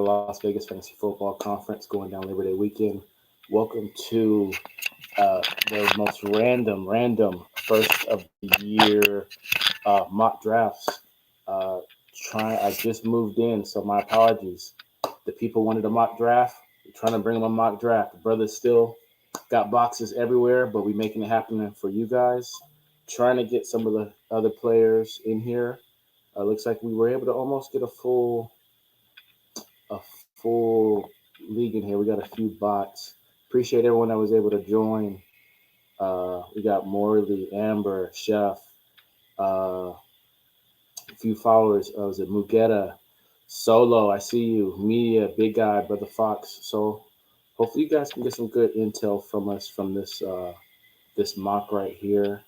Las Vegas Fantasy Football Conference going down Labor Day weekend. Welcome to the most random first of the year mock drafts. Uh, I just moved in, so my apologies. The people wanted a mock draft. We're trying to bring them a mock draft. The brothers still got boxes everywhere, but we're making it happen for you guys. Trying to get some of the other players in here. Looks like we were able to almost get a full league in here. We got a few bots. Appreciate everyone that was able to join. We got Morley, Amber, Chef, a few followers. Was it Mugetta, Solo? I see you. Media, Big Guy, Brother Fox. So hopefully you guys can get some good intel from us from this mock right here.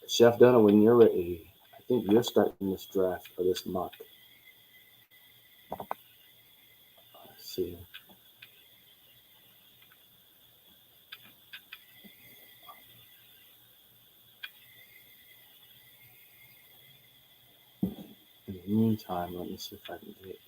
Chef Dunner, when you're ready, I think you're starting this draft or this mock. Let's see. In the meantime, let me see if I can get.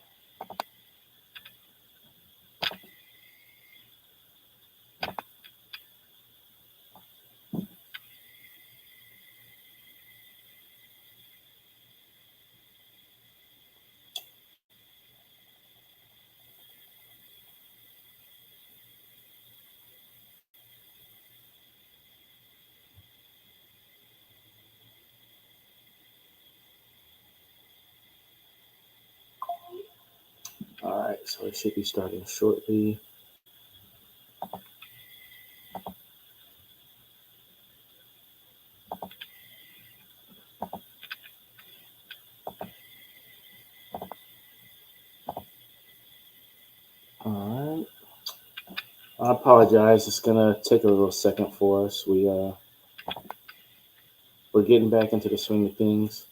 All right, so it should be starting shortly. All right. I apologize. It's gonna take a little second for us. We're getting back into the swing of things.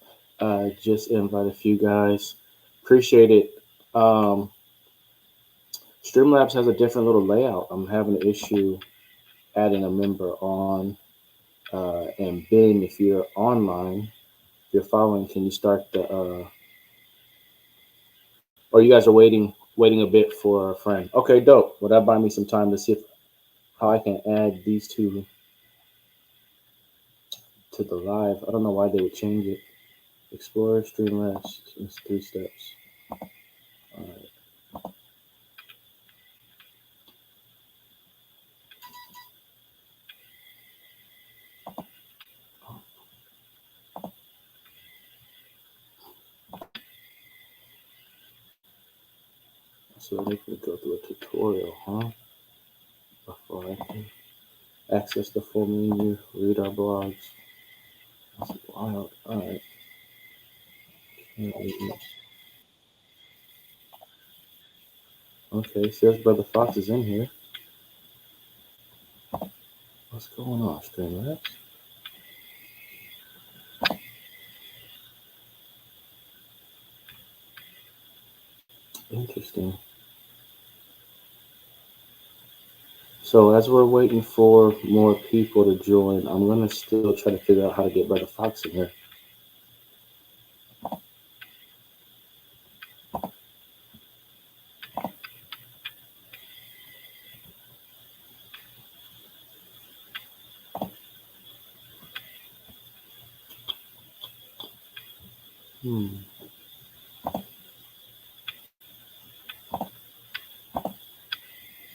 Just invite a few guys. Appreciate it. Streamlabs has a different little layout. I'm having an issue adding a member on. And Ben, if you're online, if you're following, can you start the? Or you guys are waiting a bit for a friend. Okay, dope. Well, that buy me some time to see how I can add these two to the live. I don't know why they would change it. Explore Streamlabs. It's 3 steps. All right. So they make me go through a tutorial, huh? Before I can access the full menu, read our blogs. That's wild. All right. Okay, says Brother Fox is in here. What's going on, Streamlabs? Interesting. So as we're waiting for more people to join, I'm gonna still try to figure out how to get Brother Fox in here.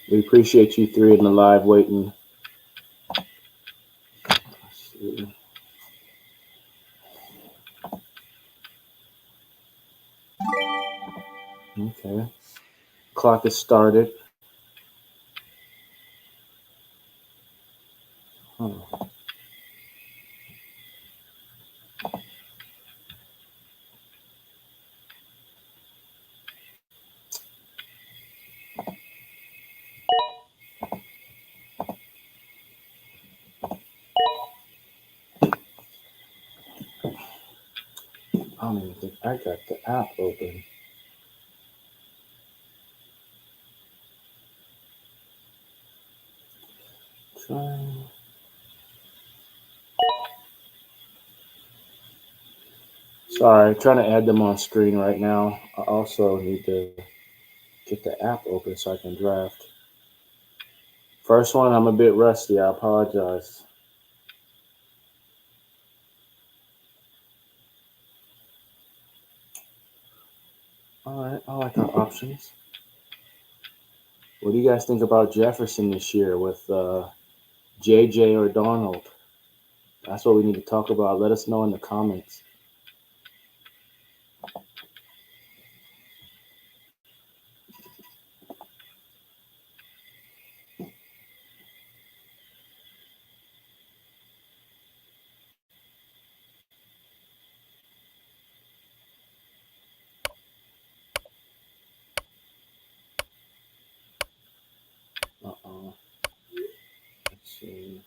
We appreciate you three in the live waiting. Let's see. Okay. Clock is started. Huh. I don't even think I got the app open. Trying. Sorry, trying to add them on screen right now. I also need to get the app open so I can draft. First one, I'm a bit rusty. I apologize. All right, I like our options. What do you guys think about Jefferson this year with JJ or Donald? That's what we need to talk about. Let us know in the comments. Uh-oh. Let's see.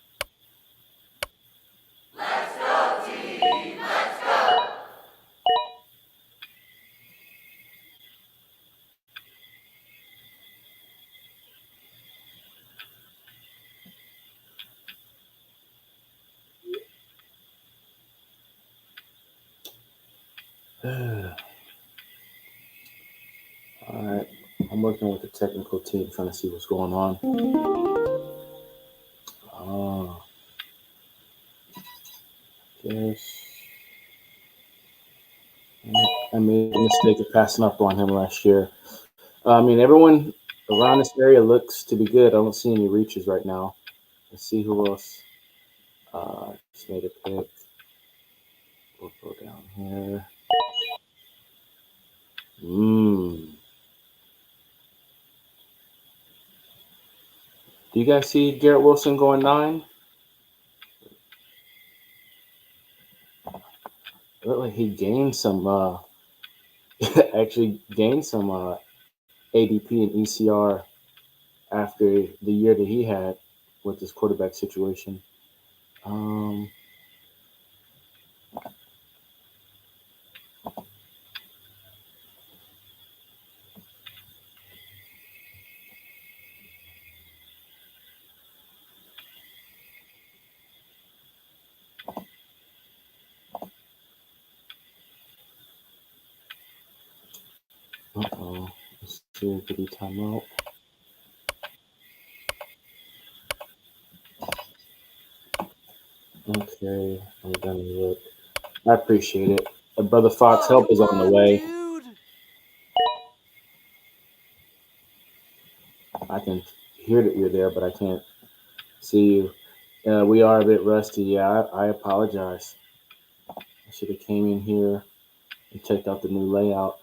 All right. I'm working with the technical team trying to see what's going on. Oh, yes. I made a mistake of passing up on him last year. I mean, everyone around this area looks to be good. I don't see any reaches right now. Let's see who else just made a pick. We'll go down here. Mm. Do you guys see Garrett Wilson going 9? It looked like he gained some, actually gained some ADP and ECR after the year that he had with this quarterback situation. Um, uh-oh. Let's see, did he time out? Okay, I'm gonna look. I appreciate it. Brother Fox, Oh, help is come on the on, way. dude. I can hear that you're there, but I can't see you. We are a bit rusty. Yeah, I apologize. I should have came in here and checked out the new layout.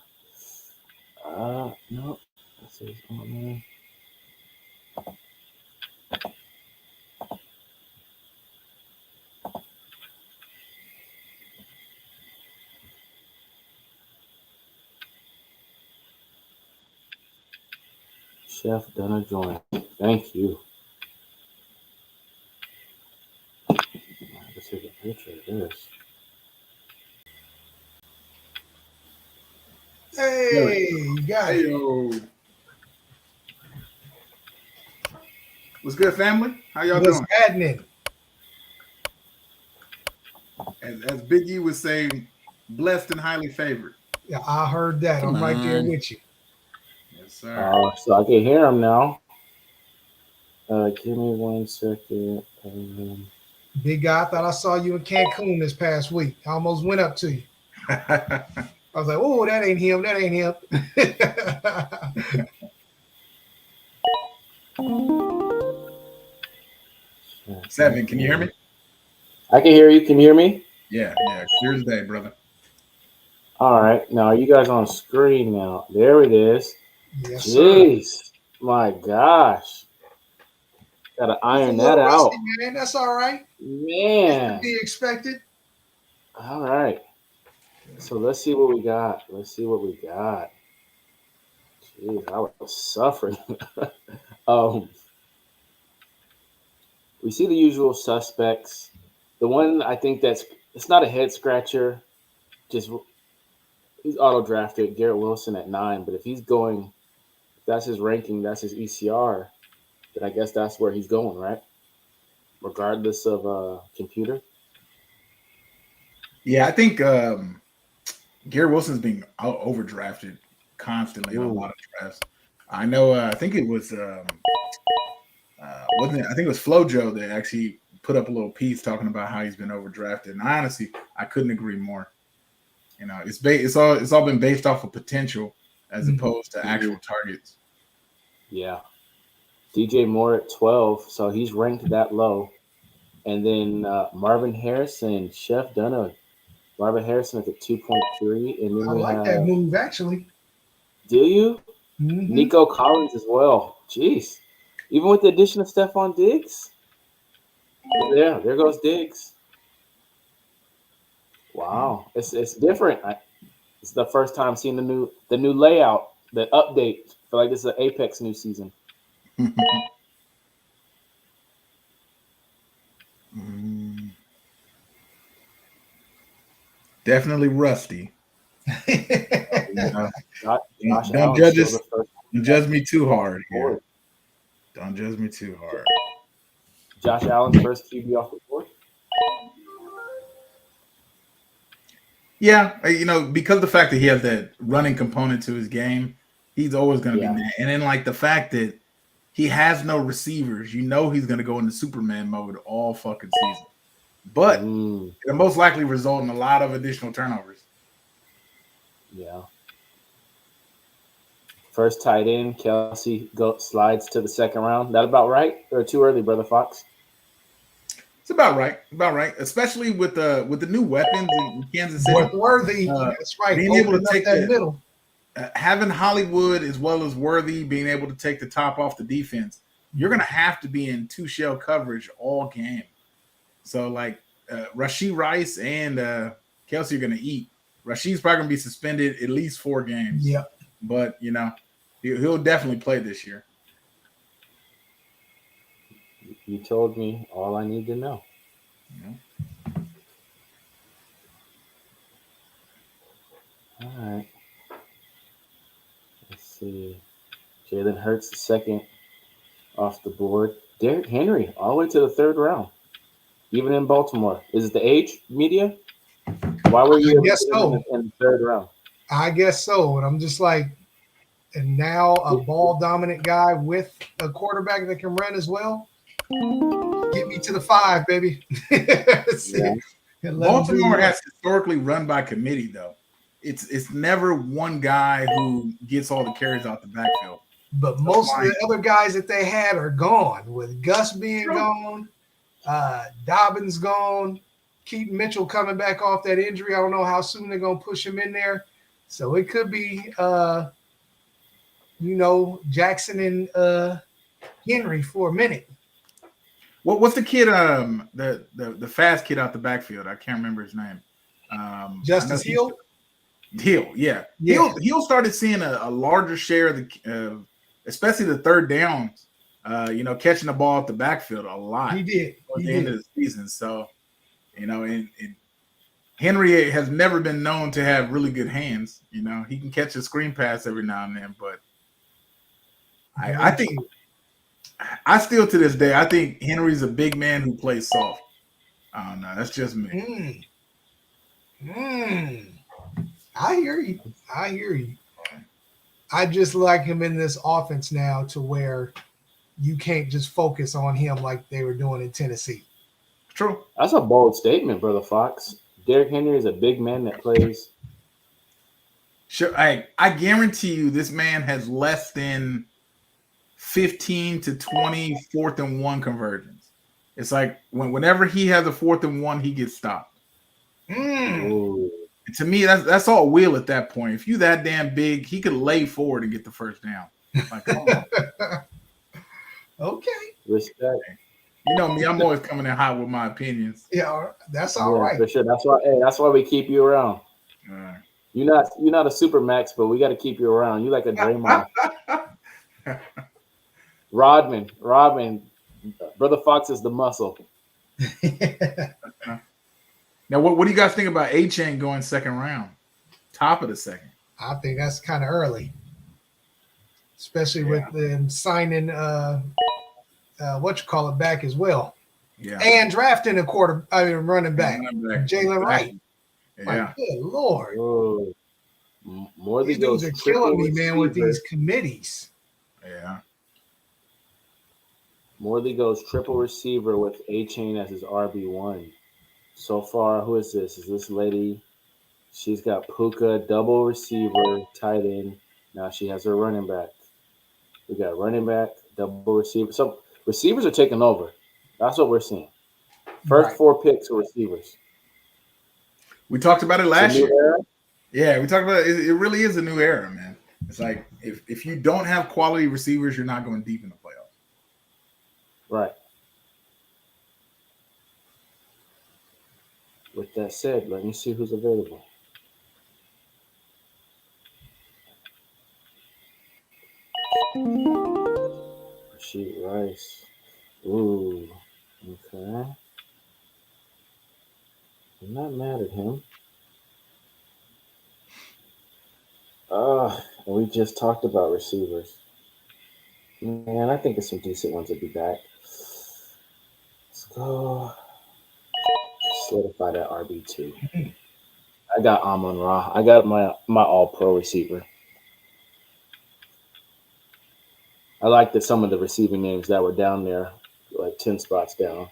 No. This is on there. Chef Donna Join. Thank you. Let's take a picture of this. Hey, you got Hey it. yo, what's good, family? How y'all What's doing? happening? As Big E would say, blessed and highly favored. Yeah, I heard that. Come I'm right there on. with you. Yes, sir. So I can hear him now. Give me 1 second. Big guy, I thought I saw you in Cancun this past week. I almost went up to you. I was like, oh, that ain't him. That ain't him. Seven, can you hear me? I can hear you. Can you hear me? Yeah, clear as day, brother. All right. Now, are you guys on screen now? There it is. Yes, sir. Jeez. My gosh. Gotta It's a iron that little rusty, out. man. That's all right. It's to Man. be expected. All right. So let's see what we got. Let's see what we got. Jeez, I was suffering. um, we see the usual suspects. The one I think that's it's not a head scratcher. Just he's auto drafted Garrett Wilson at 9. But if he's going, if that's his ranking, that's his ECR. Then I guess that's where he's going, right? Regardless of computer. Yeah, I think Gary Wilson's being overdrafted constantly in a lot of drafts. I know. I think it was wasn't it? I think it was FloJo that actually put up a little piece talking about how he's been overdrafted. And honestly, I couldn't agree more. You know, it's all been based off of potential as opposed to actual targets. Yeah. DJ Moore at 12, so he's ranked that low. And then Marvin Harrison, Chef Dunna. Marvin Harrison is at 2.3. And then I like that move, actually. Do you? Mm-hmm. Nico Collins as well. Jeez. Even with the addition of Stephon Diggs? Yeah, there goes Diggs. Wow. It's different. It's the first time seeing the new layout, the update. I feel like this is an Apex new season. Definitely rusty. Don't judge me too hard here. Don't judge me too hard. Josh Allen's first QB off the board. Yeah, because of the fact that he has that running component to his game, he's always going to be that. And then like the fact that he has no receivers, he's going to go into Superman mode all fucking season. But it'll most likely result in a lot of additional turnovers. Yeah. First tight end, Kelsey slides to the second round. That about right? Or too early, Brother Fox? It's about right. Especially with the new weapons in Kansas City. Worthy. That's right. Being able to take that middle. Having Hollywood as well as Worthy being able to take the top off the defense, you're going to have to be in two shell coverage all game. So, like, Rashee Rice and Kelsey are going to eat. Rasheed's probably going to be suspended at least 4 games. Yeah. But, he'll definitely play this year. You told me all I need to know. Yeah. All right. Let's see. Jalen Hurts, the second off the board. Derrick Henry, all the way to the 3rd round. Even in Baltimore. Is it the age media? Why were you in the 3rd round? I guess so. And I'm just like, and now a ball dominant guy with a quarterback that can run as well. Get me to the 5, baby. Baltimore has historically run by committee, though. It's never one guy who gets all the carries out the backfield. But most of the other guys that they had are gone, with Gus being gone, Dobbins gone, Keaton Mitchell coming back off that injury. I don't know how soon they're going to push him in there. So it could be, Jackson and Henry for a minute. What's the kid? The fast kid out the backfield. I can't remember his name. Justice Hill. Hill, yeah. Hill started seeing a larger share of the, especially the 3rd downs. Catching the ball at the backfield a lot. He did at the end of the season. So, and Henry has never been known to have really good hands. He can catch a screen pass every now and then, but I think. I still, to this day, I think Henry's a big man who plays soft. I don't know. That's just me. I hear you. I just like him in this offense now to where you can't just focus on him like they were doing in Tennessee. True. That's a bold statement, Brother Fox. Derrick Henry is a big man that plays. Sure. I guarantee you this man has less than 15 to 20 4th and 1 conversions. It's like whenever he has a 4th and 1, he gets stopped. And to me, that's all Will at that point. If you that damn big, he could lay forward and get the first down. Like, come on. Okay. Respect. You know me, I'm always coming in hot with my opinions. Yeah, that's all right. For sure. That's why we keep you around. You're not a super max, but we got to keep you around. You like a Draymond. Rodman, Brother Fox is the muscle. Now, what do you guys think about A-Chain going 2nd round? Top of the 2nd. I think that's kind of early, especially with them signing back as well. Yeah, and drafting running back, Jalen Wright. Yeah, good Lord. Morley These dudes goes are triple killing me, man, with receiver. these committees. Yeah. Morley goes triple receiver with A-Chain as his RB1. So far, who is this? Is this lady? She's got Puka, double receiver, tight end. Now she has her running back. We got running back, double receiver. So receivers are taking over. That's what we're seeing. First Right. 4 picks are receivers. We talked about it It's a last new year. era. Yeah, we talked about it. It really is a new era, man. It's like if you don't have quality receivers, you're not going deep in the playoffs. Right. With that said, let me see who's available. Rasheed Rice. Ooh. Okay. I'm not mad at him. And we just talked about receivers. Man, I think there's some decent ones will be back. Let's go. Solidify that RB2. I got Amon Ra. I got my all-pro receiver. I like that some of the receiving names that were down there, like 10 spots down.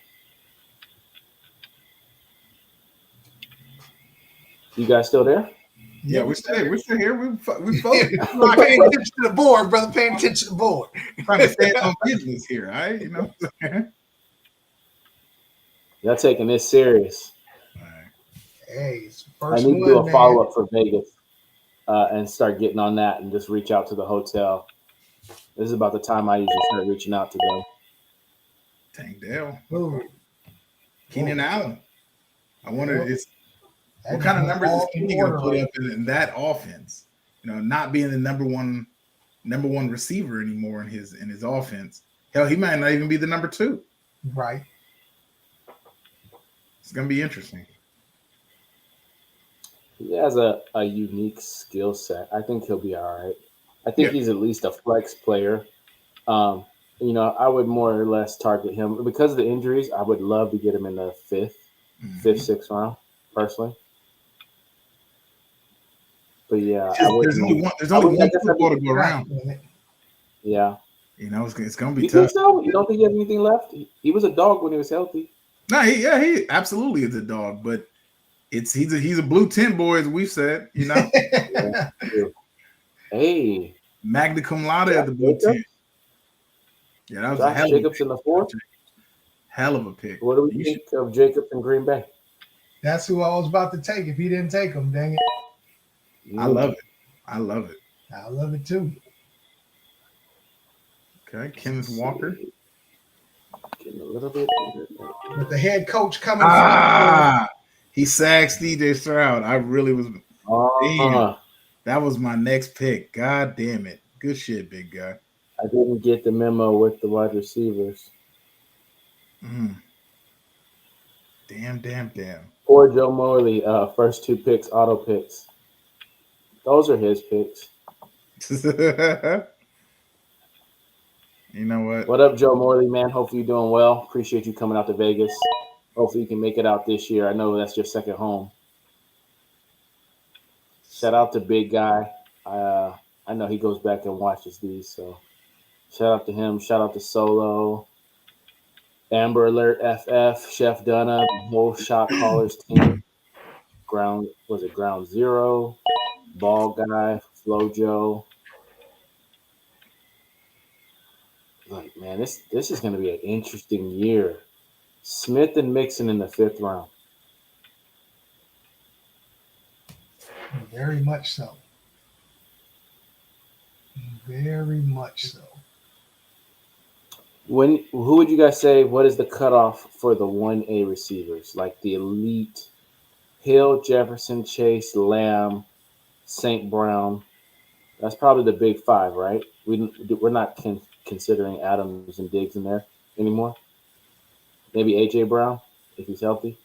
You guys still there? Yeah, we're still here. We focused. We're paying attention to the board, brother. Paying attention to the board. Trying to stay on business here, all right? You know. Y'all taking this serious. Hey, it's I first need to one, do a man. follow-up for Vegas and start getting on that and just reach out to the hotel. This is about the time I usually start reaching out to them. Tank Dell. Ooh. Keenan Allen. I wonder what That kind of is numbers is all Keenan going to put order. up in that offense? You know, not being the number one receiver anymore in his offense. Hell, he might not even be the number 2. Right. It's going to be interesting. He has a unique skill set. I think he'll be all right. I think he's at least a flex player. You know, I would more or less target him because of the injuries. I would love to get him in the 5th, 6th round, personally. But yeah, There's only one football to go around. Yeah. You know, it's going to be You tough. think so? You don't think he has anything left? He was a dog when he was healthy. No, he absolutely is a dog, but he's a blue tent boy, as we've said. You know, Yeah, hey, magna cum laude at the blue tent. Yeah, that was a hell Jacobs in the 4th. Hell of a pick. What do we think of Jacobs in Green Bay? That's who I was about to take if he didn't take him. Dang it. I love it. I love it. I love it too. Okay, Kenneth Walker. Getting a little bit. With the head coach coming He sacks DJ Stroud. I really was. Damn, that was my next pick. God damn it. Good shit, big guy. I didn't get the memo with the wide receivers. Damn. Or Joe Morley, first 2 picks, auto picks. Those are his picks. You know what? What up, Joe Morley, man? Hopefully you're doing well. Appreciate you coming out to Vegas. Hopefully you can make it out this year. I know that's your second home. Shout out to Big Guy. I know he goes back and watches these, so shout out to him. Shout out to Solo, Amber Alert FF, Chef Dunna, the whole Shot Callers team. Ground Zero, Ball Guy, Flojo. Like, man, this is going to be an interesting year. Smith and Mixon in the 5th round. Very much so. Very much so. Who would you guys say? What is the cutoff for the 1A receivers? Like the elite: Hill, Jefferson, Chase, Lamb, St. Brown. That's probably the big 5, right? We're not considering Adams and Diggs in there anymore. Maybe AJ Brown if he's healthy.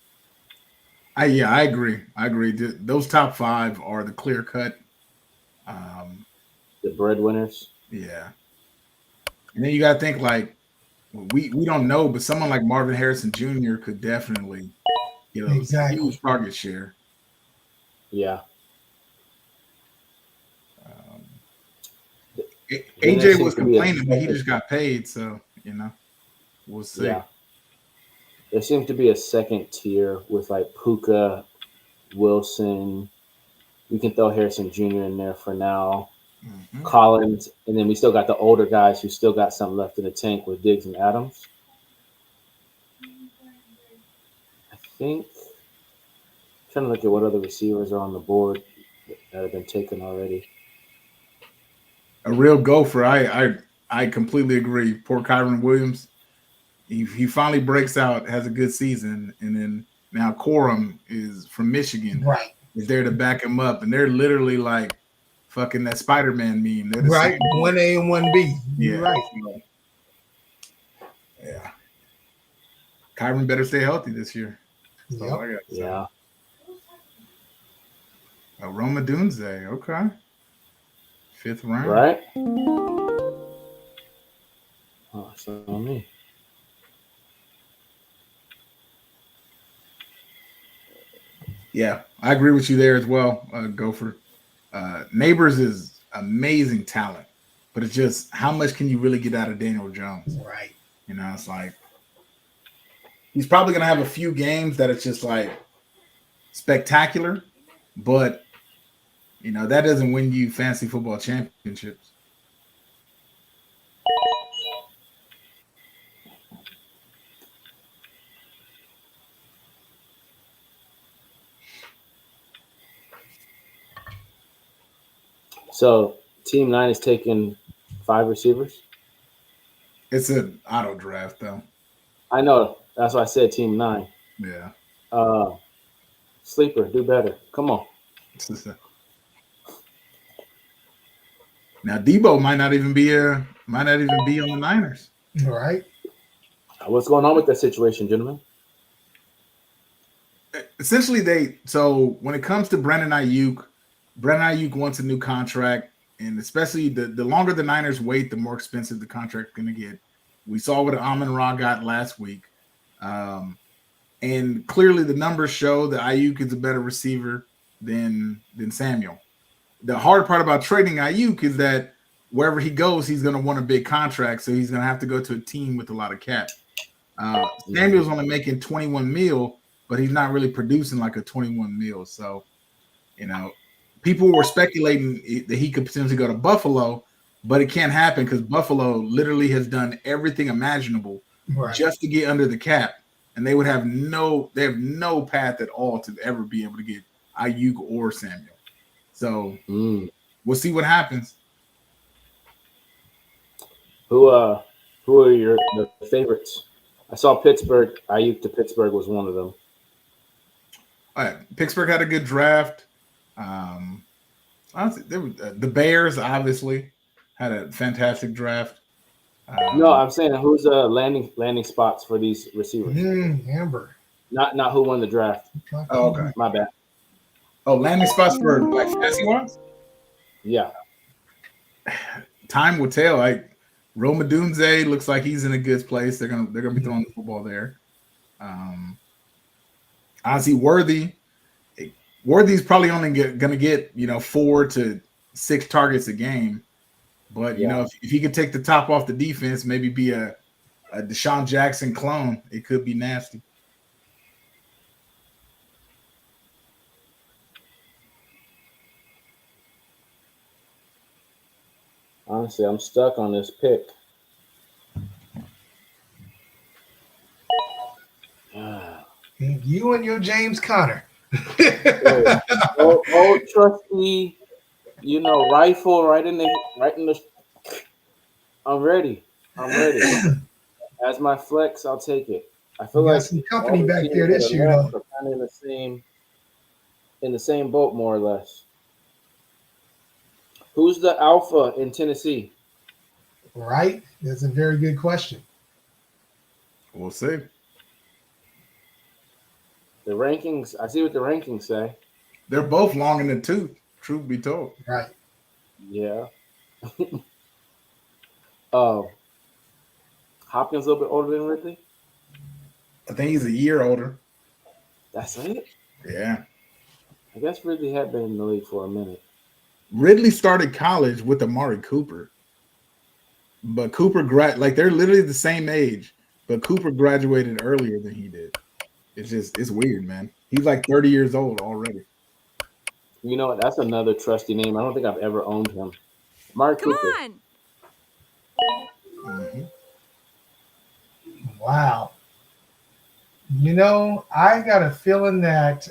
I agree. Those top 5 are the clear cut. The breadwinners. Yeah. And then you got to think like we don't know, but someone like Marvin Harrison Jr. could definitely, huge target share. Yeah. Then there AJ seems was to be a complaining, but he second- just got paid, so we'll see. Yeah. There seems to be a second tier with like Puka, Wilson. We can throw Harrison Jr. in there for now. Mhm. Collins, and then we still got the older guys who still got something left in the tank with Diggs and Adams. I think. Trying to look at what other receivers are on the board that have been taken already. A real gopher. I completely agree. Poor Kyron Williams. He finally breaks out, has a good season, and then now Corum is from Michigan. Right. Is there to back him up, and they're literally like fucking that Spider-Man meme. They're the Right. same. 1A and 1B. Yeah. You're right. Yeah. Kyron better stay healthy this year. That's all Yep. I got to say. Yeah. Roma Dunze. Okay. 5th round. Right? Oh, it's not on me. Yeah, I agree with you there as well, Gopher. Neighbors is amazing talent, but it's just how much can you really get out of Daniel Jones? Right. It's like he's probably gonna have a few games that it's just like spectacular, but that doesn't win you fantasy football championships. So Team 9 is taking 5 receivers. It's an auto draft though. I know. That's why I said Team 9. Yeah. Sleeper, do better. Come on. Now Debo might not even be on the Niners. Right. What's going on with that situation, gentlemen? Essentially, so when it comes to Brandon Ayuk wants a new contract, and especially the longer the Niners wait, the more expensive the contract's going to get. We saw what Amon-Ra got last week, and clearly the numbers show that Ayuk is a better receiver than Samuel. The hard part about trading Ayuk is that wherever he goes, he's going to want a big contract, so he's going to have to go to a team with a lot of cap. Samuel's only making 21 mil, but he's not really producing like a 21 mil. So, people were speculating that he could potentially go to Buffalo, but it can't happen because Buffalo literally has done everything imaginable just to get under the cap, and they have no path at all to ever be able to get Ayuk or Samuel. So we'll see what happens. Who are the favorites? I saw Pittsburgh. Ayuk to Pittsburgh was one of them. All right. Pittsburgh had a good draft. The Bears obviously had a fantastic draft. No, I'm saying who's landing spots for these receivers? Amber. Not who won the draft. Oh, okay. My bad. Oh, landing spots for like fantasy ones? Yeah. Time will tell. Like Roma Dunze looks like he's in a good place. They're gonna be throwing the football there. Honestly, Worthy's probably only gonna get 4 to 6 targets a game. But if he could take the top off the defense, maybe be a Deshaun Jackson clone, it could be nasty. Honestly, I'm stuck on this pick. You and your James Conner. old trusty, rifle right in the. I'm ready. As my flex, I'll take it. I feel got like some company back there this year, though. We're kind of in the same boat, more or less. Who's the alpha in Tennessee? Right? That's a very good question. We'll see. The rankings, I see what the rankings say. They're both long in the tooth, truth be told. Right. Yeah. Hopkins a little bit older than Ridley? I think he's a year older. That's it? Yeah. I guess Ridley had been in the league for a minute. Ridley started college with Amari Cooper. But Cooper like they're literally the same age, but Cooper graduated earlier than he did. It's weird, man. He's like 30 years old already. You know what? That's another trusty name. I don't think I've ever owned him. Mark Come Cooper. on. Mm-hmm. Wow. You know, I got a feeling that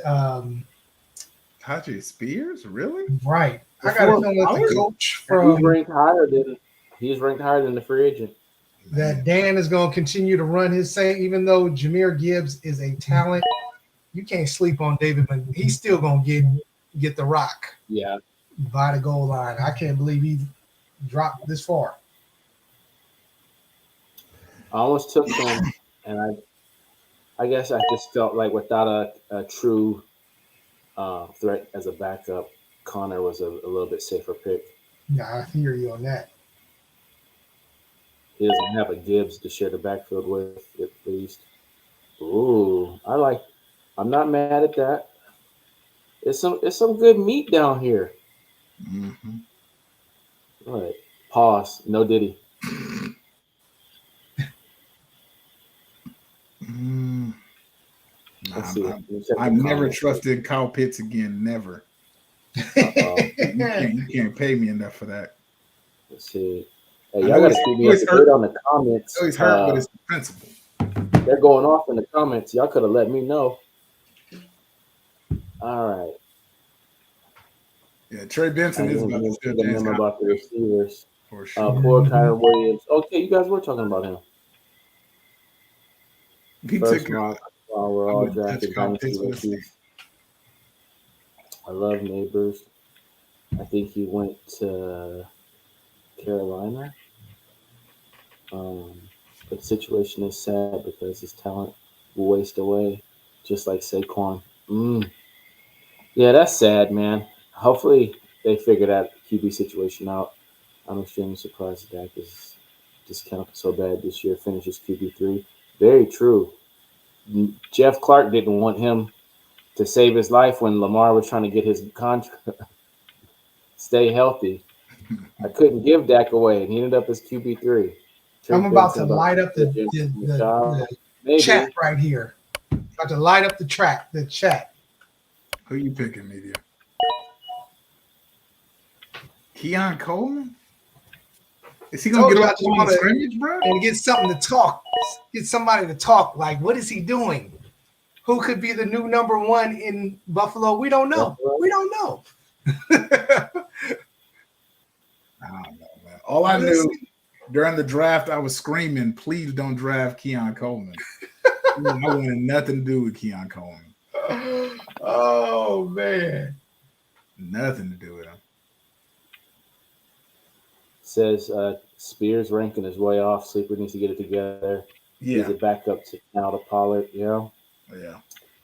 Tajay Spears, really? right. I got a Before feeling that the Pollard? coach He's from ranked higher than the free agent. that Dan is going to continue to run his same, even though Jahmyr Gibbs is a talent. You can't sleep on David, but he's still going to get the rock Yeah. by the goal line. I can't believe he dropped this far. I almost took him, and I guess I just felt like without a true threat as a backup, Connor was a little bit safer pick. Yeah, I hear you on that. He doesn't have a Gibbs to share the backfield with, at least. Ooh, I'm not mad at that. It's some good meat down here. Mm-hmm. All right. Pause. No Diddy. Let's see. I've never trusted Kyle Pitts again. Never. You can't pay me enough for that. Let's see. Hey, y'all got to keep me up to date on the comments. It's hurt, but it's the principle. They're going off in the comments. Y'all could have let me know. All right. Yeah, Trey Benson is about to steal James about the receivers. For sure. Poor Kyron Williams. Okay, you guys were talking about him. He First took mock while we're all touch drafted Kyle dynasty Pitts with a rookies. I love Neighbors. I think he went to Carolina. The situation is sad because his talent will waste away, just like Saquon. Yeah, that's sad, man. Hopefully they figure that QB situation out. I'm extremely surprised Dak is discounted so bad this year. Finishes QB3. Very true. Jeff Clark didn't want him to save his life when Lamar was trying to get his contract. Stay healthy. I couldn't give Dak away, and he ended up as QB3. I'm about to light up the chat right here. About to light up the chat. Who you picking, media? Keon Coleman? Is he gonna get off the scrimmage, bro? And get something to talk. Get somebody to talk. Like, what is he doing? Who could be the new number one in Buffalo? We don't know. We don't know. I don't know, man. All I knew during the draft, I was screaming, "Please don't draft Keon Coleman." I wanted nothing to do with Keon Coleman. Oh man, nothing to do with him. Says Spears ranking is way off. Sleeper needs to get it together. Yeah, he's a backup now to Pollard. You know. Yeah,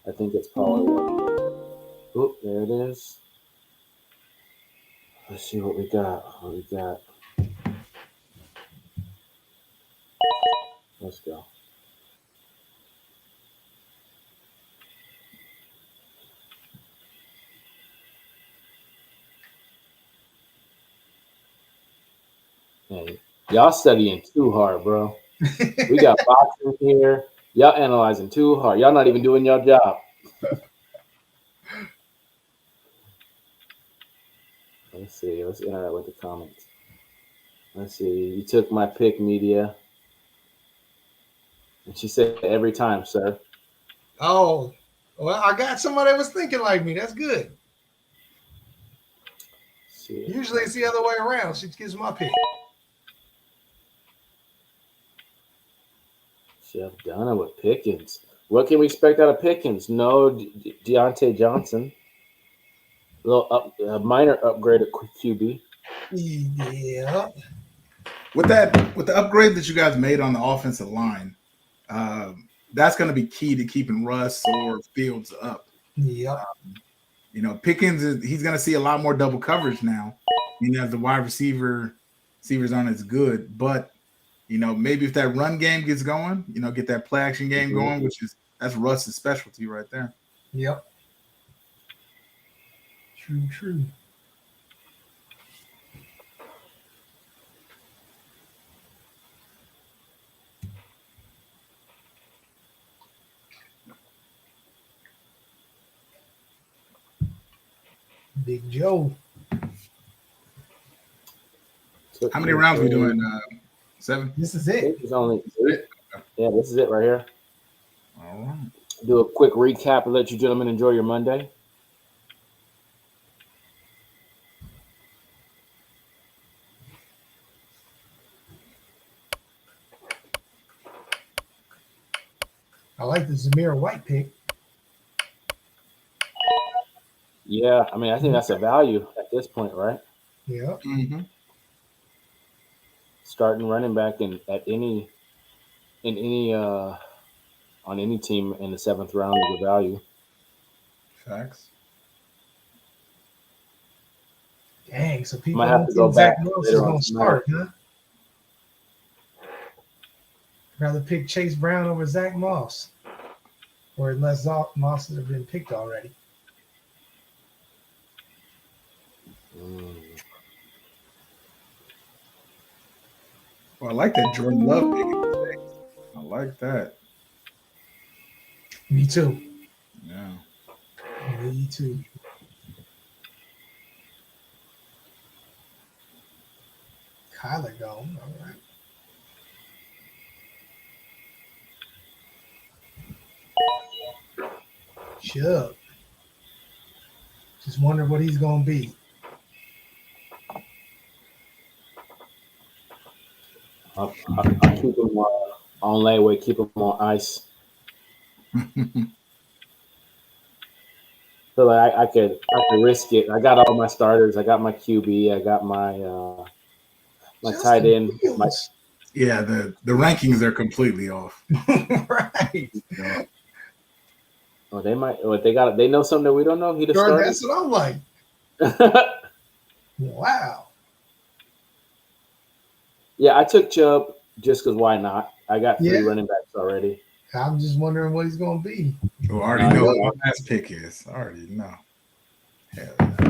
I think it's Pollard. Oh, there it is. Let's see what we got. Let's go. Hey, y'all studying too hard, bro. We got boxing here. Y'all analyzing too hard. Y'all not even doing your job. Let's see. Let's interact with the comments. Let's see. You took my pick, media. And she said every time, sir. Oh, well, I got somebody that was thinking like me. That's good. Usually it's the other way around. She gives my pick. Chef Donna with Pickens. What can we expect out of Pickens? No Deontay Johnson. A minor upgrade at QB. Yeah. With the upgrade that you guys made on the offensive line, that's going to be key to keeping Russ or Fields up. Yeah. Pickens he's going to see a lot more double coverage now. As the wide receivers aren't as good, but maybe if that run game gets going, get that play action game going, that's Russ's specialty right there. Yep. True. Big Joe. How many rounds we doing? 7? This is I it. think it's only 8. Yeah, this is it right here. All right. Do a quick recap and let you gentlemen enjoy your Monday. I like the Zamir White pick. Yeah, I mean, I think that's a value at this point, right? Yeah. Mm-hmm. Starting running back on any team in the 7th round is a value. Facts. Dang, so people Might have don't to go think Zach back Moss later is on going to tonight. start, huh? Rather pick Chase Brown over Zach Moss. Or unless Moss has been picked already. Well, I like that Jordan Love pick. I like that. Me too. Yeah. Me too. Kyler gone. All right. Chubb. Just wonder what he's going to be. I'll keep him on layaway, keep him on ice. So like I could risk it. I got all my starters. I got my QB. I got my tight end. Yeah, the rankings are completely off. Right. Oh, they might. Oh, they know something that we don't know. He the Jordan, starter. that's what I'm like. Wow. Yeah, I took Chubb just because why not? I got 3 running backs already. I'm just wondering what he's going to be. Oh, I already know what my last pick is. I already know. Hell yeah.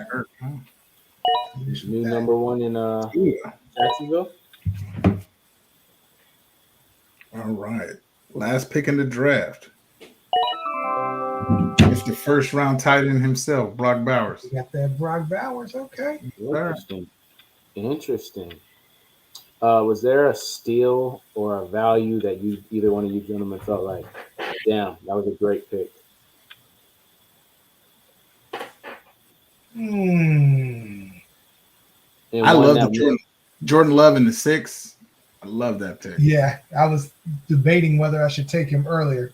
Hurt, huh? New number 1 in Jacksonville. All right. Last pick in the draft. It's the first round tight end himself, Brock Bowers. You got that Brock Bowers, okay. Interesting. Was there a steal or a value that either one of you gentlemen felt like, damn, that was a great pick? I love the Jordan Love in the 6. I love that pick. Yeah, I was debating whether I should take him earlier.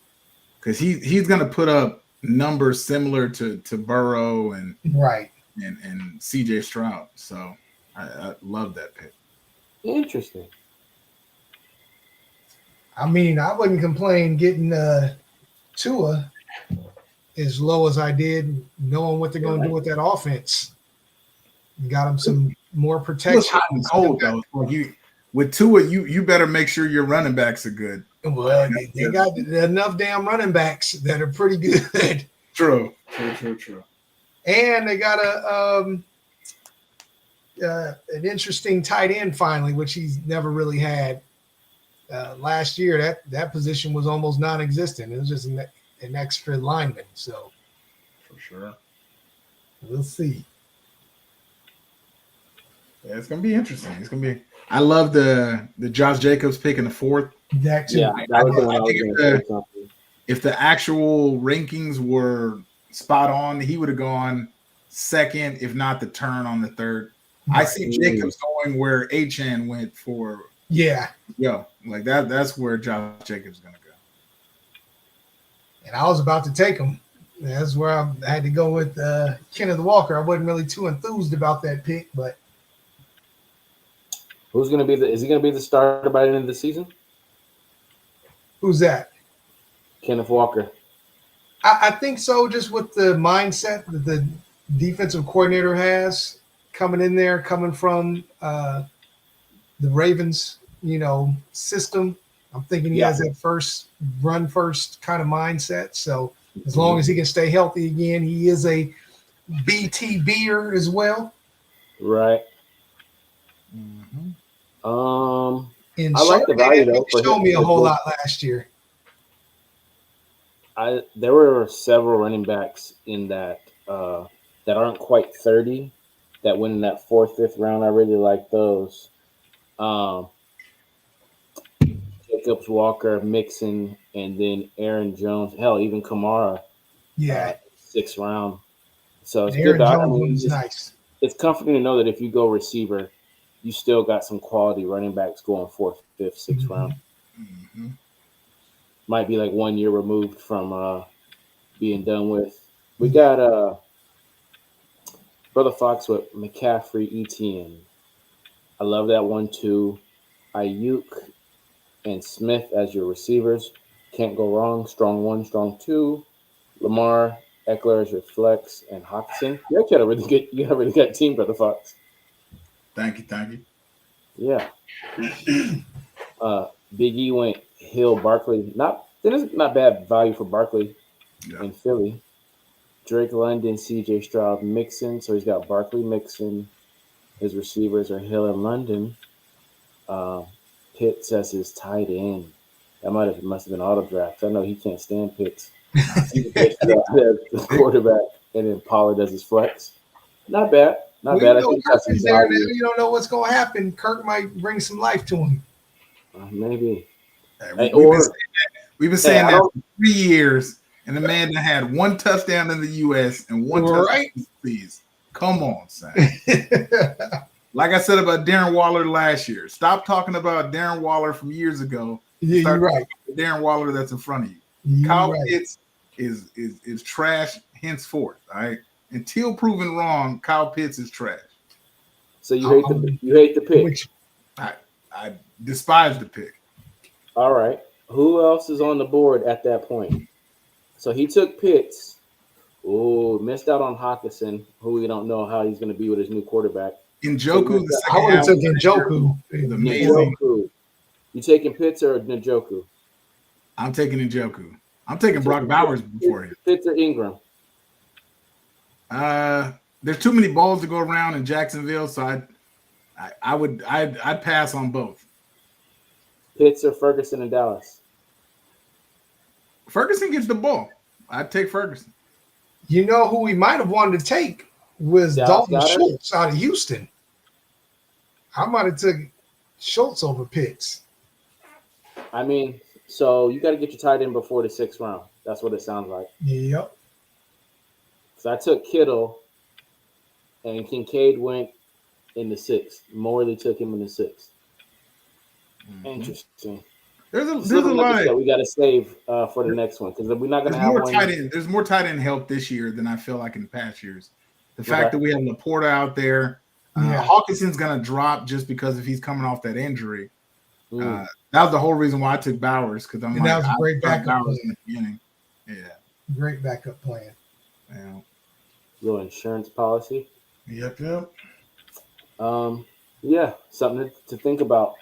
Because he's going to put up numbers similar to Burrow and CJ Stroud. So I love that pick. Interesting. I mean, I wouldn't complain getting Tua as low as I did, knowing what they're going to do with that offense. Got him some more protection. It's hot and cold though. With Tua, you better make sure your running backs are good. Well, they got enough damn running backs that are pretty good. True. And they got an interesting tight end finally, which he's never really had. Last year, that position was almost non-existent. It was just an extra lineman. So, for sure, we'll see. Yeah, it's gonna be interesting. It's gonna be. I love the Josh Jacobs pick in the 4th. That too. Yeah, that was the one I was going to say something. If the actual rankings were spot on, he would have gone 2nd, if not the turn on the 3rd. Right. I see Jacobs going where Achane went for. Yeah. Like that. That's where Josh Jacobs is gonna go. And I was about to take him. That's where I had to go with Kenneth Walker. I wasn't really too enthused about that pick, but. Who's going to be is he going to be the starter by the end of the season? Who's that? Kenneth Walker. I think so. Just with the mindset that the defensive coordinator has coming in there, coming from the Ravens, system. I'm thinking he Yeah. has that first run first kind of mindset. So as long as he can stay healthy again, he is a BTBer as well. Right. Mhm. In I like short, the they value didn't though for show him. me a whole lot last year. There were several running backs in that that aren't quite 30 that went in that fourth, fifth round. I really like those. Um, Jacobs, Walker, Mixon, and then Aaron Jones. Hell, even Kamara, Yeah, sixth round. So it's the good. Aaron I Jones mean, one's nice. it's comforting to know that if you go receiver, you still got some quality running backs going fourth, fifth, sixth round. Mhm. Might be like 1 year removed from being done with. We got Brother Fox with McCaffrey, Etienne. I love that one too. Ayuk and Smith as your receivers. Can't go wrong. Strong one, strong two. Lamar, Eckler as your flex, and Hawkinson. You actually had a really good. You have a really good team, Brother Fox. Thank you, thank you. Yeah. Big E went Hill, Barkley. Not bad value for Barkley Yeah. in Philly. Drake London, C.J. Stroud, Mixon. So he's got Barkley, Mixon. His receivers are Hill and London. Pitts as his tight end. That must have been auto draft. I know he can't stand Pitts. C.J. Stroud as the quarterback, and then Pollard as his flex. Not bad. Not Well, bad. I think he's got Kirk some is there now. value. You don't know what's going to happen. Kirk might bring some life to him. Maybe. Hey, Hey, we've been saying I that don't. for 3 years, and the man that had one touchdown in the U.S. and one touchdown overseas. Come on, Sam. Like I said about Darren Waller last year, stop talking about Darren Waller from years ago. Yeah, you're right. Darren Waller that's in front of you. Kyle Pitts is trash henceforth. All right, until proven wrong, Kyle Pitts is trash. So you hate the pick. I despise the pick. All right. Who else is on the board at that point? So he took Pitts. Oh, missed out on Hawkinson, who we don't know how he's going to be with his new quarterback. Njoku, I would have took Njoku. Amazing. You taking Pitts or Njoku? I'm taking Njoku. I'm taking Brock Bowers before him. Pitts or Ingram? There's too many balls to go around in Jacksonville, so I'd pass on both. Pitts or Ferguson in Dallas? Ferguson gets the ball. I'd take Ferguson. You know who we might have wanted to take was Dalton Schultz out of Houston. I might have took Schultz over Pitts. I mean, so you got to get your tight end before the sixth round. That's what it sounds like. Yep. So I took Kittle, and Kincaid went in the sixth. Morley took him in the sixth. Mm-hmm. Interesting. There's a lot that we got to save for the next one because we're not going to have one. There's more tight end help this year than I feel like in past years. The fact that we have Laporta out there, Hawkinson's going to drop just because if he's coming off that injury. That was the whole reason why I took Bowers because that was a great backup plan. In the beginning. Yeah, great backup plan. Yeah, little insurance policy. Yep. Yeah, something to think about.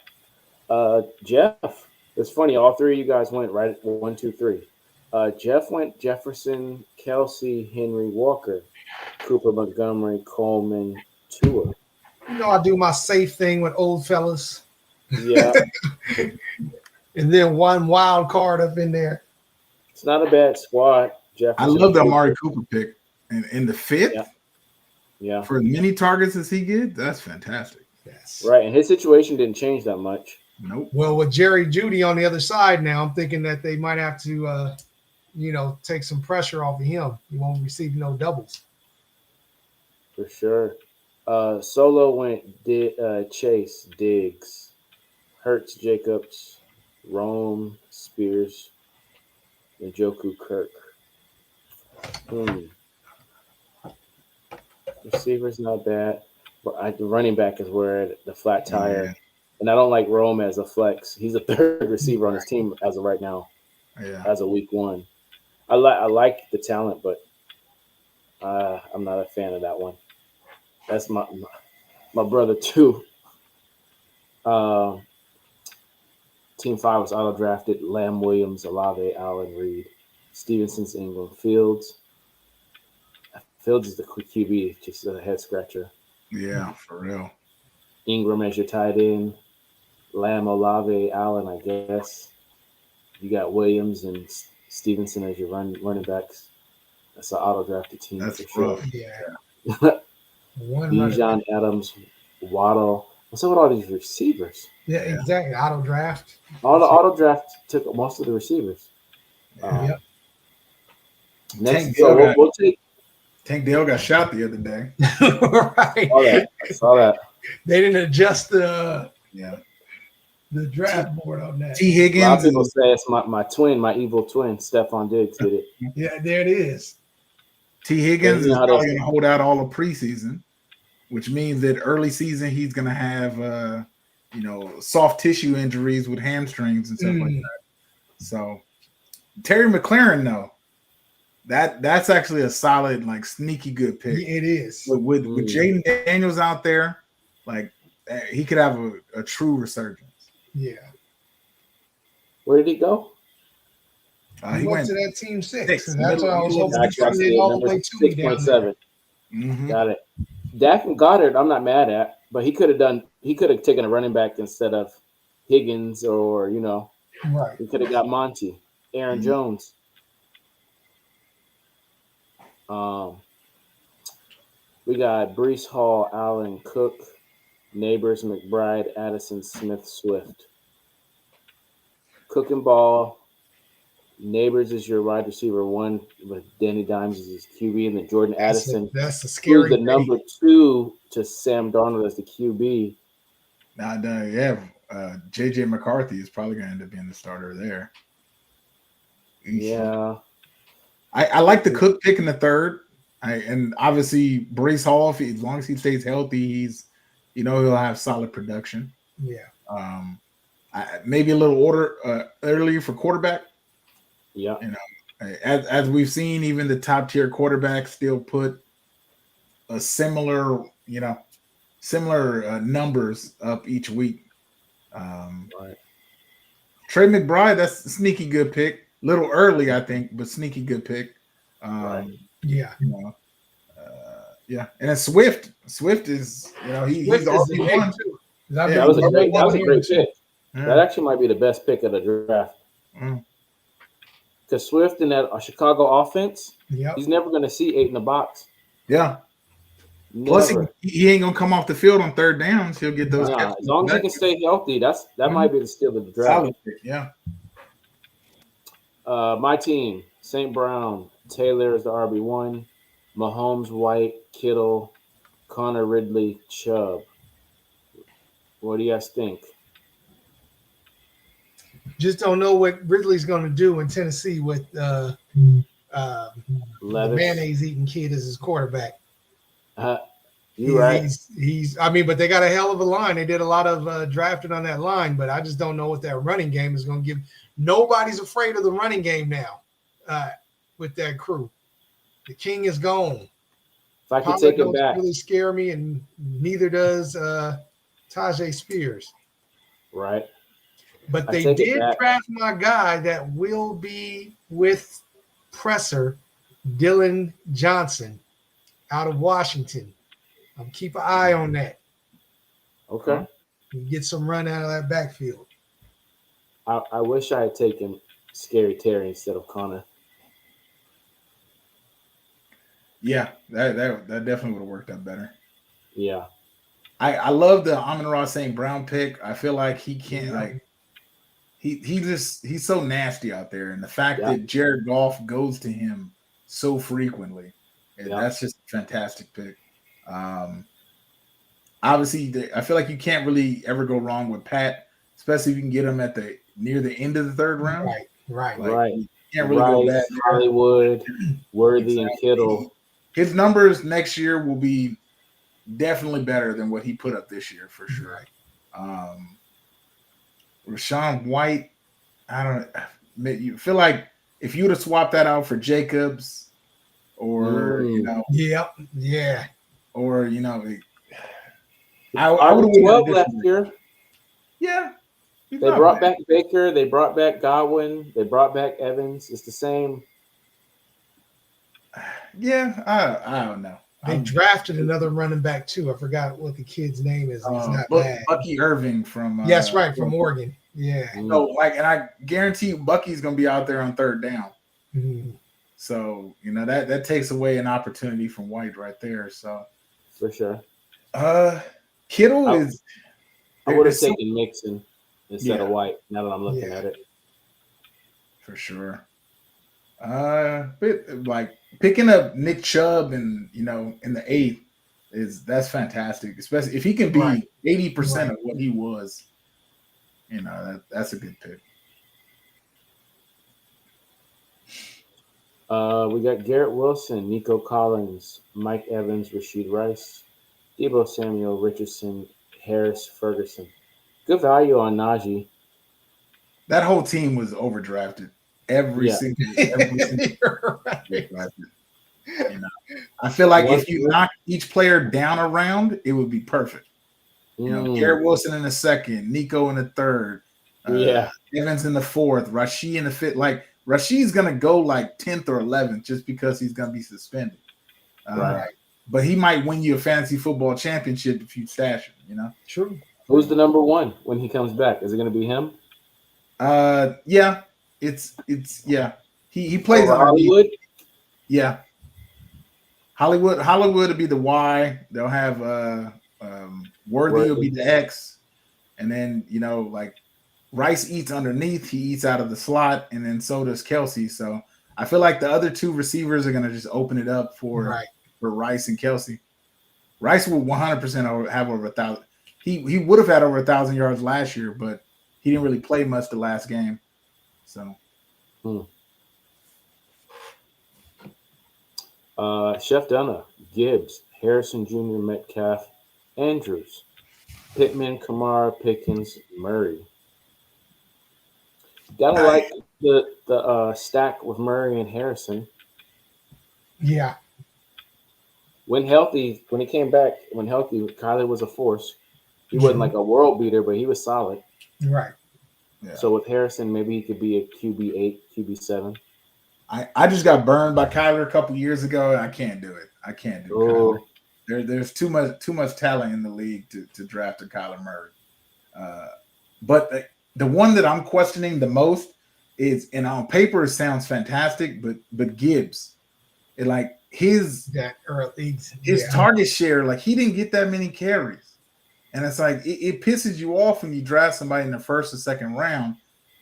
Jeff. It's funny, all three of you guys went right 1, 2, 3. Jeff went Jefferson, Kelsey, Henry, Walker, Cooper, Montgomery, Coleman, Tua. You know, I do my safe thing with old fellas. Yeah. And then one wild card up in there. It's not a bad squad. Jefferson. I love the Amari Cooper pick. And in the fifth, yeah. For as many targets as he gets, that's fantastic. Yes. Right, and his situation didn't change that much. Nope. Well, with Jerry Jeudy on the other side now, I'm thinking that they might have to, take some pressure off of him. He won't receive no doubles. For sure. Solo went Chase, Diggs, Hurts, Jacobs, Rome, Spears, Njoku, Kirk. Receiver's not bad. But the running back is where the flat tire. Yeah. And I don't like Rome as a flex. He's a third receiver on his team as of right now. Yeah. As a week 1. I like the talent, but I'm not a fan of that one. That's my brother too. Uh, Team 5 was auto drafted: Lamb, Williams, Olave, Allen, Reed, Stevenson's England, Fields. Fields is the QB, just a head scratcher. Yeah, for real. Ingram as your tight end, Lamb, Olave, Allen, I guess. You got Williams and Stevenson as your running backs. That's an auto drafted team That's for rough. Yeah. One running Bijan, Adams, Waddle. What's up with all these receivers? Yeah, exactly. Auto draft. All the auto draft took most of the receivers. Yep. Next, Tank so Dell we'll take Tank Dell got shot the other day. Right. all that. I saw that. They didn't adjust the Yeah. draft board on that. T. A lot of Higgins people is, say it's my evil twin, Stephon Diggs did it. Yeah, there it is. T. Higgins You is know how probably they- going to hold out all of preseason, which means that early season he's going to have soft tissue injuries with hamstrings and stuff like that. So Terry McLaurin, though, that's actually a solid, like sneaky good pick. It is. With Jaden Daniels out there, like he could have a true resurgence. Yeah. Where did he go? He He went went to that team 6. six, And that's what I was middle- hoping Gotcha, I to see get it. all the Number way to me down there. 6.7. Mhm. Got it. Dak and Goddard, I'm not mad at, but he could have taken a running back instead of Higgins, or Right. he could have got Monty, Aaron Jones. We got Brees Hall, Allen, Cook, Neighbors, McBride, Addison, Smith, Swift. Cook and Ball. Neighbors is your wide receiver 1, with Danny Dimes as his QB, and then Jordan Addison, That's a who's scary the thing. number 2 to Sam Darnold as the QB. JJ McCarthy is probably going to end up being the starter there. Yeah. I like the Cook pick in the third. And obviously Brees Hall, as long as he stays healthy, he'll have solid production. Yeah. Maybe a little early for quarterback. Yeah. As we've seen, even the top tier quarterbacks still put a similar numbers up each week. Right. Trey McBride, that's a sneaky good pick. Little early, I think, but sneaky good pick. Right. Yeah. Yeah, and then Swift is Swift he's is already the won. big too. That was a great pick. Yeah. That actually might be the best pick of the draft. Because Swift in that Chicago offense, Yep. he's never going to see 8 in the box. Yeah. Never. Plus, he ain't gonna come off the field on third downs. He'll get those. Nah, as long as he can stay healthy, that might be the steal of the draft. Solid pick, yeah. My team: St. Brown, Taylor is the RB1, Mahomes, White, Kittle, Connor, Ridley, Chubb. What do you guys think? Just don't know what Ridley's going to do in Tennessee with the Levis? mayonnaise eating kid as his quarterback. You're right. But they got a hell of a line. They did a lot of drafting on that line, but I just don't know what that running game is going to give. Nobody's afraid of the running game now with that crew. The king is gone. If I could Pollard take it don't back, really scare me, and neither does Tajay Spears. right? But I they take it did back. draft my guy that will be with Presser, Dylan Johnson, out of Washington. I'm keep an eye on that. Okay. You get some run out of that backfield. I wish I had taken Scary Terry instead of Connor. Yeah, that definitely would have worked out better. Yeah. I love the Amon-Ra St. Brown pick. I feel like he can't he's so nasty out there, and the fact that Jared Goff goes to him so frequently, that's just a fantastic pick. Obviously, I feel like you can't really ever go wrong with Pat, especially if you can get him at near the end of the third round. Right. Right. You can't really go bad. Hollywood, Worthy, and Kittle. His numbers next year will be definitely better than what he put up this year for sure. Rashawn White, you feel like if you would have swapped that out for Jacobs, or Yep. Yeah. or I would have 12 last year. Yeah. They brought back Baker. They brought back Godwin. They brought back Evans. It's the same. Yeah, I don't know. They drafted another running back too. I forgot what the kid's name is. He's not bad. Bucky Irving from yes, right, from Oregon. Yeah. So and I guarantee you Bucky's gonna be out there on third down. Mm-hmm. So that takes away an opportunity from White right there. So for sure. Kittle I would have taken Mixon instead of White. Now that I'm looking at it, for sure. But like picking up Nick Chubb and in the 8th that's fantastic, especially if he can be 80% of what he was. That's a good pick. We got Garrett Wilson, Nico Collins, Mike Evans, Rashid Rice, Deebo Samuel, Richardson, Harris, Ferguson. Good value on Najee. That whole team was overdrafted. Every single overdrafted. I feel like if you knock each player down a round, it would be perfect. Garrett Wilson in the 2nd, Nico in the 3rd, Evans in the 4th, Rashid in the 5th. Like Rashid's gonna go like 10th or 11th just because he's gonna be suspended. But he might win you a fantasy football championship if you stash him. True. Who's the number 1 when he comes back? Is it gonna be him? Yeah. It's He plays Hollywood. Yeah. Hollywood will be the Y. They'll have Worthy will be the X, and then like Rice eats underneath. He eats out of the slot, and then so does Kelsey. So I feel like the other 2 receivers are gonna just open it up for Rice and Kelsey. Rice will 100% have over 1,000. He would have had over 1,000 yards last year, but he didn't really play much the last game. So. Chef Dunna, Gibbs, Harrison Jr., Metcalf, Andrews, Pittman, Kamara, Pickens, Murray. Gotta like the stack with Murray and Harrison. Yeah. When he came back, Kyler was a force. He wasn't like a world beater, but he was solid. Right. Yeah. So with Harrison, maybe he could be a QB8, QB7. I just got burned by Kyler a couple years ago, and I can't do it. I can't do Kyler. There's too much talent in the league to draft a Kyler Murray. But the one that I'm questioning the most is, and on paper it sounds fantastic, but Gibbs, his target share, like he didn't get that many carries, and it's like it pisses you off when you draft somebody in the 1st or 2nd round,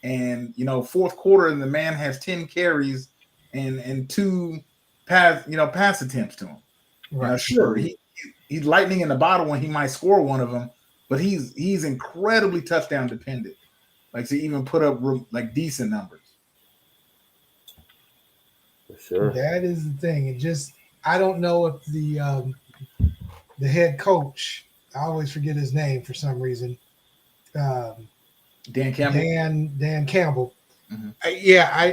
and 4th quarter and the man has 10 carries and 2 pass attempts to him. Right. Sure, he's lightning in the bottle when he might score one of them, but he's incredibly touchdown dependent, like to even put up like decent numbers. For sure, that is the thing. I don't know if the head coach, I always forget his name for some reason. Dan Campbell. Dan Campbell. Mm-hmm.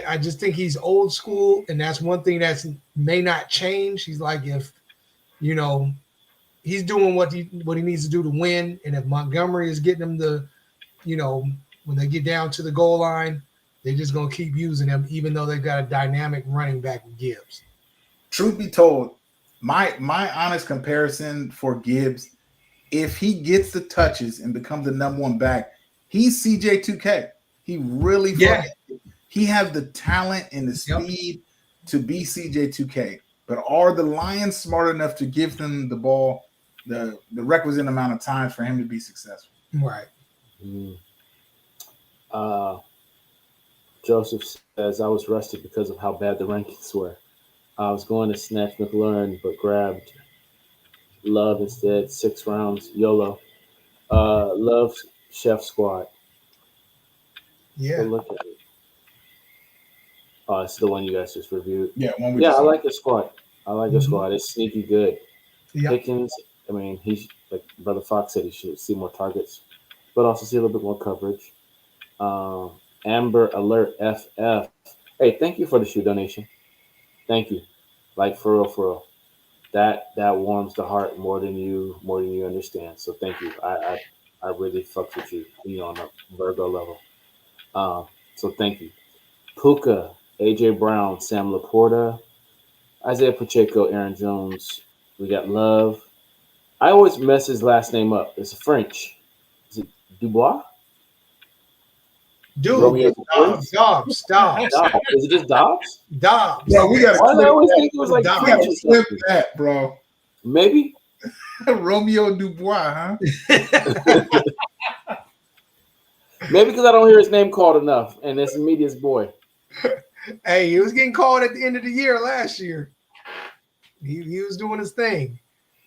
I just think he's old school, and that's one thing that may not change. He's like, if he's doing what he needs to do to win, and if Montgomery is getting him when they get down to the goal line, they're just gonna keep using him, even though they've got a dynamic running back with Gibbs. Truth be told, my honest comparison for Gibbs, if he gets the touches and becomes the number 1 back, he's CJ2K. He really he has the talent and the speed to be CJ2K. But are the Lions smart enough to give them the ball the requisite amount of times for him to be successful? Right. Joseph says, I was rusted because of how bad the rankings were. I was going to snatch McLaurin, but grabbed Love instead. 6 rounds, YOLO. Love Chef Squad. Yeah. Look at it. Oh, it's the one you guys just reviewed. Yeah, I like the squad. The squad. It's sneaky good. Yep. Pickens, he's like Brother Fox said, he should see more targets, but also see a little bit more coverage. Amber Alert FF. Hey, thank you for the shoe donation. Thank you. Like for real, for real. That warms the heart more than you understand. So thank you. I really fucks with you, on a Virgo level. Um, so thank you. Puka, AJ Brown, Sam Laporta, Isaiah Pacheco, Aaron Jones. We got Love. I always mess his last name up. It's French. Is it Dubois? Dude, Romeo Dobbs, Dobbs? Dobbs, Dobbs, Dobbs. Is it just Dobbs? Dobbs. Bro, we gotta Why did I clip always that. think it was like Dobbs. We French gotta or clip something? that, bro. Maybe. Romeo Dubois, huh? Maybe because I don't hear his name called enough, and it's media's boy. Hey, he was getting called at the end of the year last year. He was doing his thing.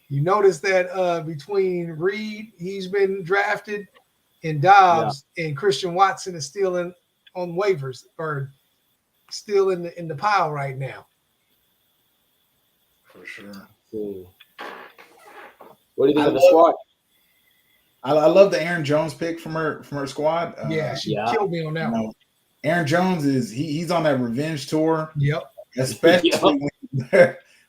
You notice that between Reed, he's been drafted, and Dobbs and Christian Watson is still on waivers or still in the pile right now. For sure. What do you think of the squad? I love the Aaron Jones pick from her squad. Yeah, she yeah. killed me on that one. Aaron Jones he's on that revenge tour. Yep. Especially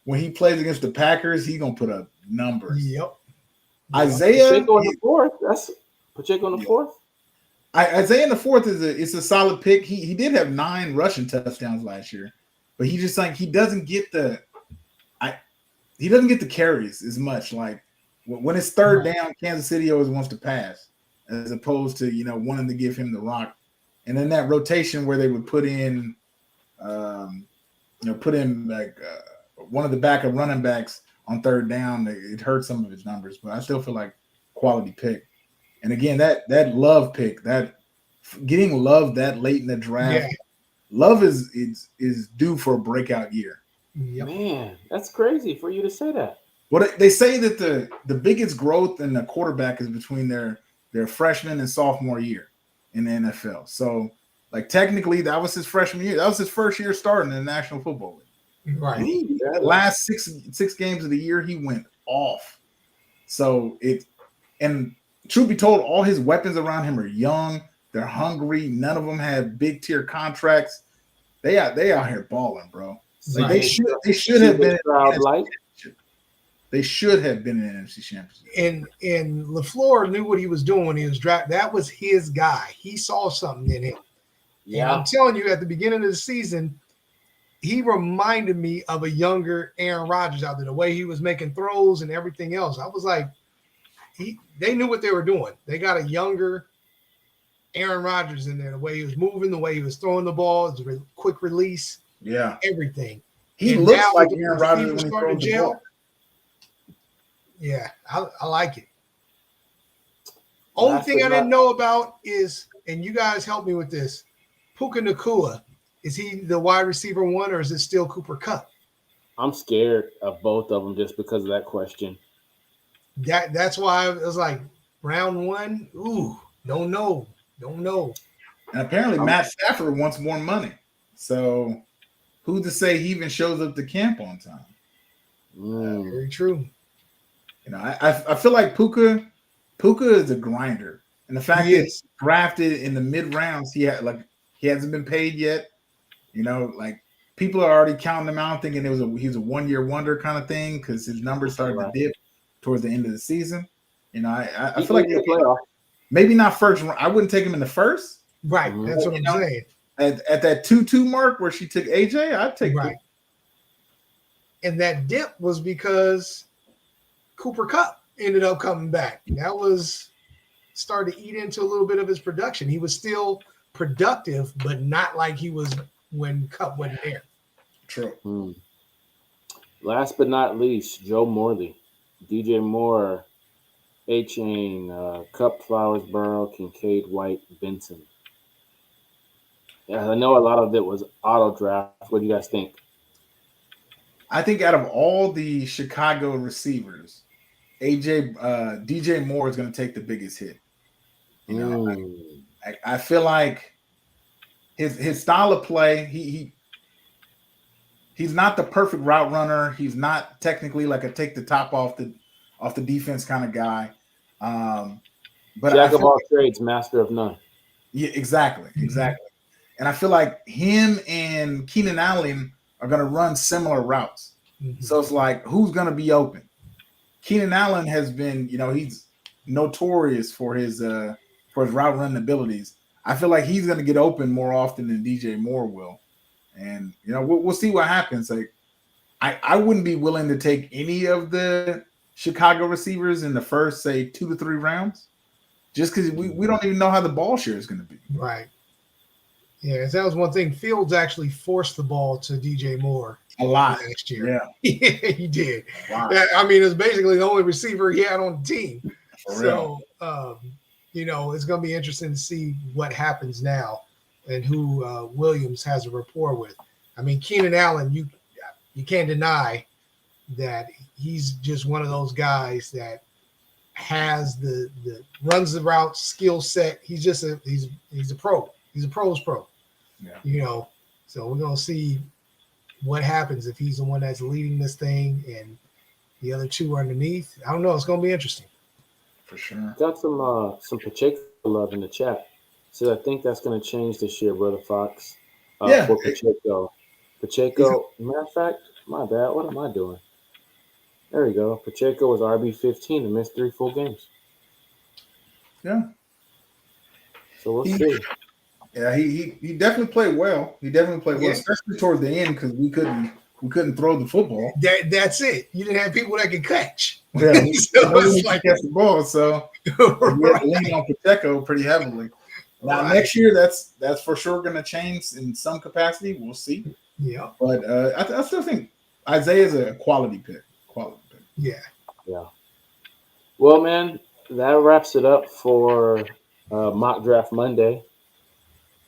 when he plays against the Packers, he's gonna put up numbers. Yep. Isaiah Pacheco in the fourth. That's Pacheco in the fourth. Isaiah in the fourth is a solid pick. He did have 9 rushing touchdowns last year, but he just he doesn't get the carries as much. Like when it's third down, Kansas City always wants to pass as opposed to wanting to give him the rock. And then that rotation where they would put in like one of the backup running backs on third down, it hurt some of his numbers, but I still feel like quality pick. And again, that Love pick, that getting Love that late in the draft, Love is due for a breakout year. Yep. Man, that's crazy for you to say that. Well, they say that the biggest growth in the quarterback is between their freshman and sophomore year in the NFL. So, technically, that was his freshman year. That was his first year starting in the National Football League. Right. The last six games of the year, he went off. So and truth be told, all his weapons around him are young. They're hungry. None of them have big tier contracts. They out here balling, bro. They should have been. They should have been in the NFC Championship. And LaFleur knew what he was doing when he was drafted. That was his guy. He saw something in him. Yeah. And I'm telling you, at the beginning of the season, he reminded me of a younger Aaron Rodgers out there, the way he was making throws and everything else. I was like, they knew what they were doing. They got a younger Aaron Rodgers in there, the way he was moving, the way he was throwing the ball, the quick release, everything. He looks like Aaron Rodgers when he throws the ball. Yeah, I like it. Only thing I didn't know about is, and you guys help me with this, Puka Nacua. Is he the wide receiver 1 or is it still Cooper Kupp? I'm scared of both of them just because of that question. That's why I was like, round 1, don't know. And apparently Matt Stafford wants more money. So who's to say he even shows up to camp on time? Very true. I feel like Puka is a grinder. And the fact that he's drafted in the mid rounds, he hasn't been paid yet. People are already counting him out, thinking he's a 1-year wonder kind of thing because his numbers started to dip towards the end of the season. I feel like maybe not first round. I wouldn't take him in the first. Right. That's what I'm saying. At that 2-2 mark where she took AJ, I'd take right. And that dip was because Cooper Kupp ended up coming back. That was started to eat into a little bit of his production. He was still productive, but not like he was when Kupp wasn't there. True. Last but not least, Joe Morley, DJ Moore, A-Chain, Kupp, Flowers, Burrow, Kincaid, White, Benson. Yeah, I know a lot of it was auto draft. What do you guys think? I think out of all the Chicago receivers, DJ Moore is going to take the biggest hit. I feel like his style of play, he's not the perfect route runner. He's not technically like a take the top off the defense kind of guy. But Jack of all trades, master of none. Yeah, exactly. And I feel like him and Keenan Allen are going to run similar routes. Mhm. So it's like, who's going to be open? Keenan Allen has been, he's notorious for his route running abilities. I feel like he's going to get open more often than DJ Moore will. And, we'll see what happens. Like, I wouldn't be willing to take any of the Chicago receivers in the first, say, 2 to 3 rounds, just because we don't even know how the ball share is going to be. Right. Yeah, that was one thing. Fields actually forced the ball to DJ Moore A lot. last year. Yeah. Yeah, he did. Wow. I mean, it's basically the only receiver he had on the team. For real. So, it's going to be interesting to see what happens now and who Williams has a rapport with. I mean, Keenan Allen, you can't deny that he's just one of those guys that has the runs the route skill set. He's just he's a pro. He's a pro's pro. Yeah. So we're gonna see what happens if he's the one that's leading this thing and the other two are underneath. I don't know. It's gonna be interesting. For sure. Got some Pacheco love in the chat. So I think that's going to change this year, Brother Fox. Yeah. For Pacheco. Matter of fact, my bad. What am I doing? There we go. Pacheco was RB15 and missed 3 full games. Yeah. So we'll see. Yeah, he definitely played well. Yeah. Especially toward the end because we couldn't throw the football. That's it. You didn't have people that could catch. Yeah, So it's like catch the ball, so we had to lean on Pacheco pretty heavily. Now next year, that's for sure going to change in some capacity. We'll see. Yeah. But I still think Isaiah's a quality pick. Yeah. Yeah. Well, man, that wraps it up for Mock Draft Monday.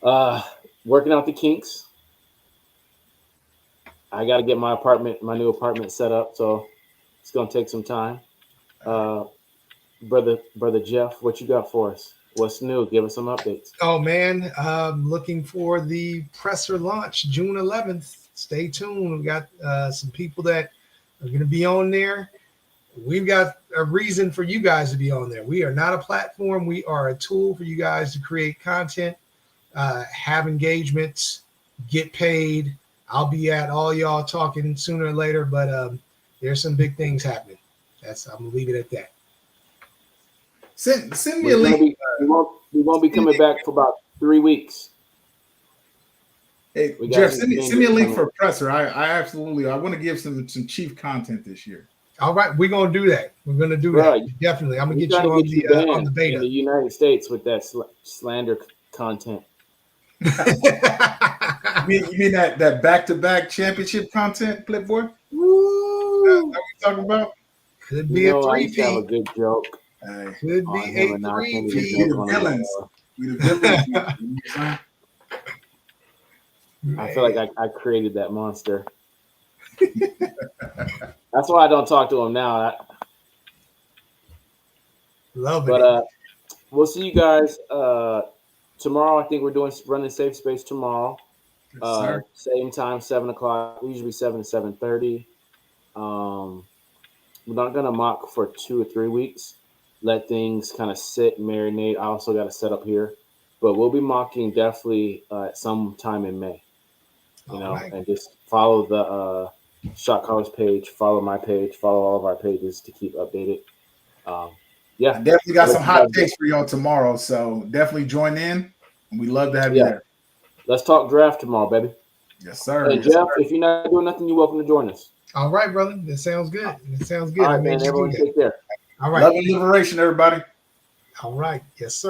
Working out the kinks. I got to get my new apartment set up, so it's going to take some time. Brother Jeff, what you got for us? What's new? Give us some updates. Oh man, looking for the presser launch June 11th. Stay tuned. We got some people that are going to be on there. We've got a reason for you guys to be on there. We are not a platform. We are a tool for you guys to create content, have engagements, get paid. I'll be at all y'all talking sooner or later, but there's some big things happening. I'm gonna leave it at that. Send me a link. We won't be coming back for about 3 weeks. Hey, Jeff, send me a link for presser. I want to give some chief content this year. All right, we're gonna do that. We're gonna do that. Definitely. I'm gonna get you on the beta in the United States with that slander content. You mean that back-to-back championship content, Flipboy? Woo! What we talking about? Could be a I used to have a 3P. good joke. Could be a 3P. We the villains. We the villains. You know what I'm saying? I feel like I created that monster. That's why I don't talk to him now. Love it. But we'll see you guys tomorrow. I think we're running Safe Space tomorrow. Yes, Same time, 7 o'clock. Usually 7 to 7:30. We're not gonna mock for 2 or 3 weeks. Let things kind of sit, marinate. I also got a setup here, but we'll be mocking definitely at some time in May. And just follow the Shot Callers page, follow my page, follow all of our pages to keep updated. I definitely got some hot takes for y'all tomorrow, so definitely join in. We love to have you there. Let's talk draft tomorrow, baby. Yes, sir. Hey, Jeff, if you're not doing nothing, you're welcome to join us. All right, brother. That sounds good. All right, man. Everyone take care. All right. Love and liberation, everybody. All right. Yes, sir.